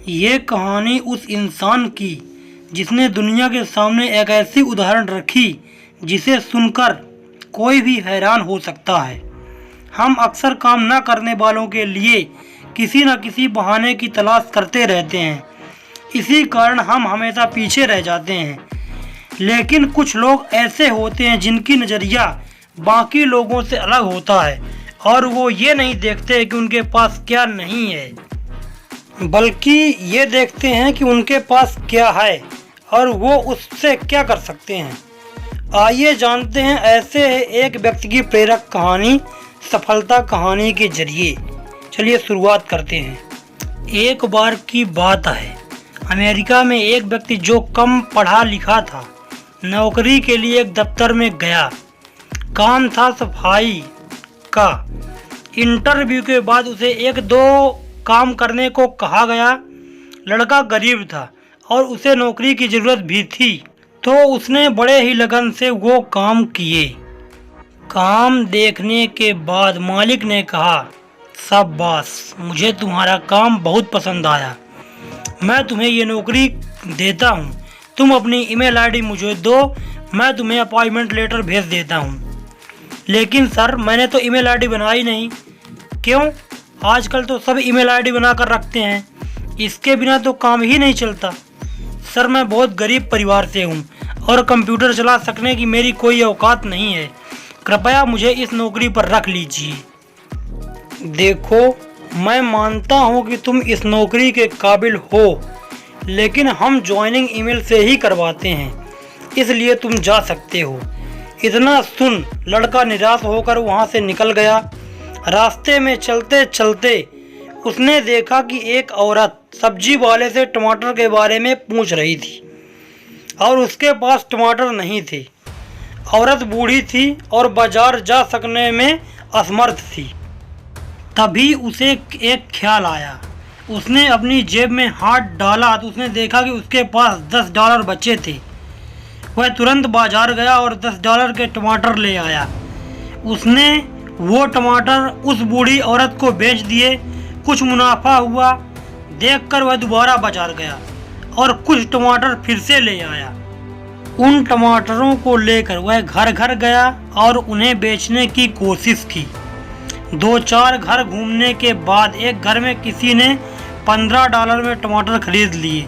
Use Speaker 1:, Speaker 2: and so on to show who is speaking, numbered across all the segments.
Speaker 1: ये कहानी उस इंसान की जिसने दुनिया के सामने एक ऐसी उदाहरण रखी जिसे सुनकर कोई भी हैरान हो सकता है। हम अक्सर काम न करने वालों के लिए किसी न किसी बहाने की तलाश करते रहते हैं। इसी कारण हम हमेशा पीछे रह जाते हैं। लेकिन कुछ लोग ऐसे होते हैं जिनकी नज़रिया बाकी लोगों से अलग होता है और वो ये नहीं देखते कि उनके पास क्या नहीं है, बल्कि ये देखते हैं कि उनके पास क्या है और वो उससे क्या कर सकते हैं। आइए जानते हैं ऐसे एक व्यक्ति की प्रेरक कहानी सफलता कहानी के जरिए। चलिए शुरुआत करते हैं। एक बार की बात है, अमेरिका में एक व्यक्ति जो कम पढ़ा लिखा था, नौकरी के लिए एक दफ्तर में गया। काम था सफाई का। इंटरव्यू के बाद उसे एक दो काम करने को कहा गया। लड़का गरीब था और उसे नौकरी की ज़रूरत भी थी, तो उसने बड़े ही लगन से वो काम किए। काम देखने के बाद मालिक ने कहा, शाबाश, मुझे तुम्हारा काम बहुत पसंद आया, मैं तुम्हें ये नौकरी देता हूँ। तुम अपनी ईमेल आईडी मुझे दो, मैं तुम्हें अपॉइंटमेंट लेटर भेज देता हूँ। लेकिन सर, मैंने तो ईमेल आईडी बनाई नहीं। क्यों? आजकल तो सब ईमेल आईडी बना कर रखते हैं, इसके बिना तो काम ही नहीं चलता। सर, मैं बहुत गरीब परिवार से हूँ और कंप्यूटर चला सकने की मेरी कोई औकात नहीं है, कृपया मुझे इस नौकरी पर रख लीजिए। देखो, मैं मानता हूँ कि तुम इस नौकरी के काबिल हो, लेकिन हम ज्वाइनिंग ईमेल से ही करवाते हैं, इसलिए तुम जा सकते हो। इतना सुन लड़का निराश होकर वहाँ से निकल गया। रास्ते में चलते चलते उसने देखा कि एक औरत सब्जी वाले से टमाटर के बारे में पूछ रही थी और उसके पास टमाटर नहीं थे। औरत बूढ़ी थी और बाजार जा सकने में असमर्थ थी। तभी उसे एक ख्याल आया। उसने अपनी जेब में हाथ डाला तो उसने देखा कि उसके पास $10 बचे थे। वह तुरंत बाजार गया और $10 के टमाटर ले आया। उसने वो टमाटर उस बूढ़ी औरत को बेच दिए। कुछ मुनाफा हुआ। देखकर वह दोबारा बाजार गया और कुछ टमाटर फिर से ले आया। उन टमाटरों को लेकर वह घर घर गया और उन्हें बेचने की कोशिश की। 2-4 घर घूमने के बाद एक घर में किसी ने $15 में टमाटर खरीद लिए।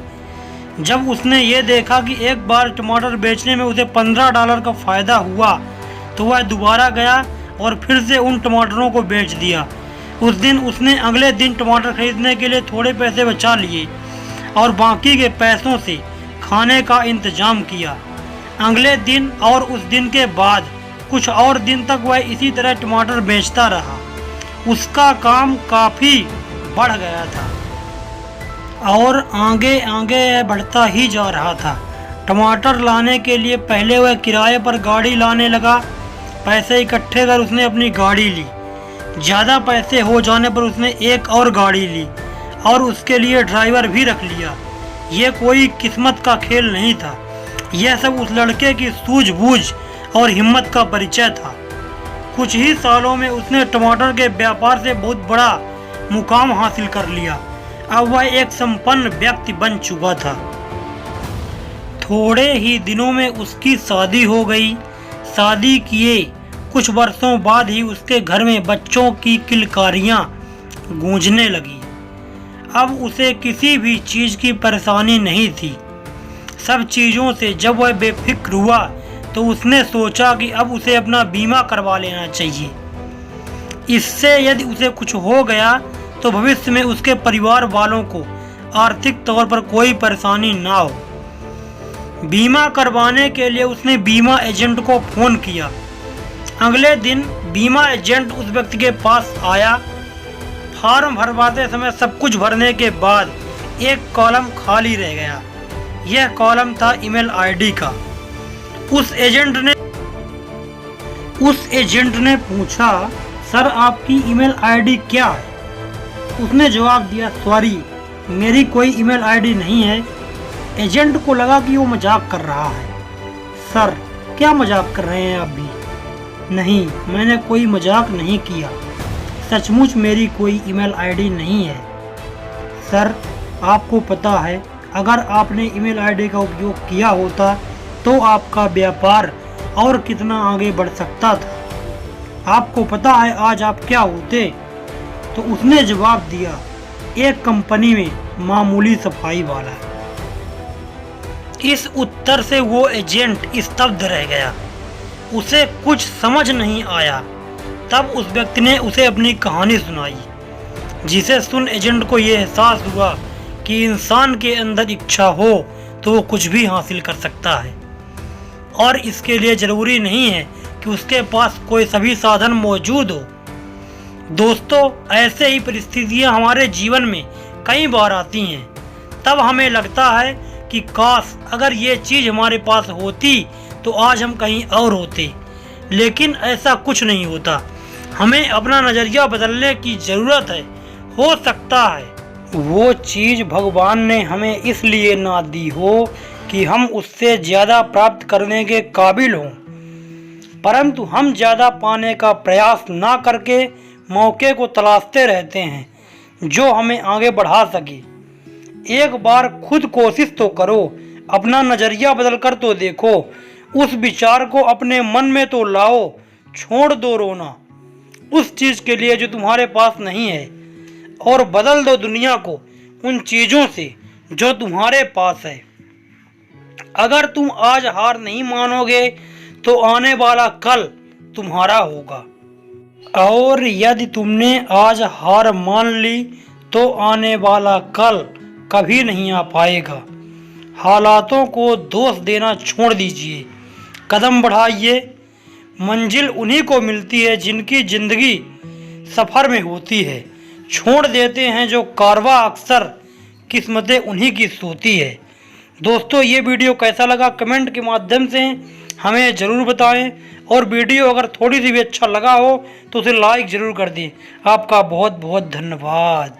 Speaker 1: जब उसने ये देखा कि एक बार टमाटर बेचने में उसे $15 का फ़ायदा हुआ, तो वह दोबारा गया और फिर से उन टमाटरों को बेच दिया। उस दिन उसने अगले दिन टमाटर खरीदने के लिए थोड़े पैसे बचा लिए और बाकी के पैसों से खाने का इंतजाम किया। अगले दिन और उस दिन के बाद कुछ और दिन तक वह इसी तरह टमाटर बेचता रहा। उसका काम काफ़ी बढ़ गया था और आगे आगे बढ़ता ही जा रहा था। टमाटर लाने के लिए पहले वह किराए पर गाड़ी लाने लगा। पैसे इकट्ठे कर उसने अपनी गाड़ी ली। ज़्यादा पैसे हो जाने पर उसने एक और गाड़ी ली और उसके लिए ड्राइवर भी रख लिया। यह कोई किस्मत का खेल नहीं था, यह सब उस लड़के की सूझबूझ और हिम्मत का परिचय था। कुछ ही सालों में उसने टमाटर के व्यापार से बहुत बड़ा मुकाम हासिल कर लिया। अब वह एक संपन्न व्यक्ति बन चुका था। थोड़े ही दिनों में उसकी शादी हो गई। शादी किए कुछ वर्षों बाद ही उसके घर में बच्चों की किलकारियां गूंजने लगी। अब उसे किसी भी चीज़ की परेशानी नहीं थी। सब चीज़ों से जब वह बेफिक्र हुआ तो उसने सोचा कि अब उसे अपना बीमा करवा लेना चाहिए। इससे यदि उसे कुछ हो गया तो भविष्य में उसके परिवार वालों को आर्थिक तौर पर कोई परेशानी ना हो। बीमा करवाने के लिए उसने बीमा एजेंट को फ़ोन किया। अगले दिन बीमा एजेंट उस व्यक्ति के पास आया। फॉर्म भरवाते समय सब कुछ भरने के बाद एक कॉलम खाली रह गया। यह कॉलम था ईमेल आईडी का। उस एजेंट ने पूछा, सर, आपकी ईमेल आईडी क्या है? उसने जवाब दिया, सॉरी, मेरी कोई ईमेल आईडी नहीं है। एजेंट को लगा कि वो मजाक कर रहा है। सर, क्या मजाक कर रहे हैं आप भी? नहीं, मैंने कोई मजाक नहीं किया, सचमुच मेरी कोई ईमेल आईडी नहीं है। सर, आपको पता है, अगर आपने ईमेल आईडी का उपयोग किया होता तो आपका व्यापार और कितना आगे बढ़ सकता था। आपको पता है आज आप क्या होते? तो उसने जवाब दिया, एक कंपनी में मामूली सफाई वाला। इस उत्तर से वो एजेंट स्तब्ध रह गया। उसे कुछ समझ नहीं आया। तब उस व्यक्ति ने उसे अपनी कहानी सुनाई, जिसे सुन एजेंट को ये एहसास हुआ कि इंसान के अंदर इच्छा हो तो वो कुछ भी हासिल कर सकता है, और इसके लिए ज़रूरी नहीं है कि उसके पास कोई सभी साधन मौजूद हो। दोस्तों, ऐसे ही परिस्थितियां हमारे जीवन में कई बार आती हैं। तब हमें लगता है कि काश अगर ये चीज़ हमारे पास होती तो आज हम कहीं और होते, लेकिन ऐसा कुछ नहीं होता। हमें अपना नज़रिया बदलने की ज़रूरत है। हो सकता है वो चीज़ भगवान ने हमें इसलिए ना दी हो कि हम उससे ज़्यादा प्राप्त करने के काबिल हों, परंतु हम ज़्यादा पाने का प्रयास ना करके मौके को तलाशते रहते हैं जो हमें आगे बढ़ा सके। एक बार खुद कोशिश तो करो, अपना नज़रिया बदल कर तो देखो, उस विचार को अपने मन में तो लाओ। छोड़ दो रोना उस चीज़ के लिए जो तुम्हारे पास नहीं है, और बदल दो दुनिया को उन चीज़ों से जो तुम्हारे पास है। अगर तुम आज हार नहीं मानोगे तो आने वाला कल तुम्हारा होगा, और यदि तुमने आज हार मान ली तो आने वाला कल कभी नहीं आ पाएगा। हालातों को दोष देना छोड़ दीजिए, कदम बढ़ाइए। मंजिल उन्हीं को मिलती है जिनकी ज़िंदगी सफ़र में होती है। छोड़ देते हैं जो कारवां, अक्सर किस्मतें उन्हीं की सोती है। दोस्तों, ये वीडियो कैसा लगा कमेंट के माध्यम से हमें ज़रूर बताएं, और वीडियो अगर थोड़ी सी भी अच्छा लगा हो तो उसे लाइक ज़रूर कर दें। आपका बहुत बहुत धन्यवाद।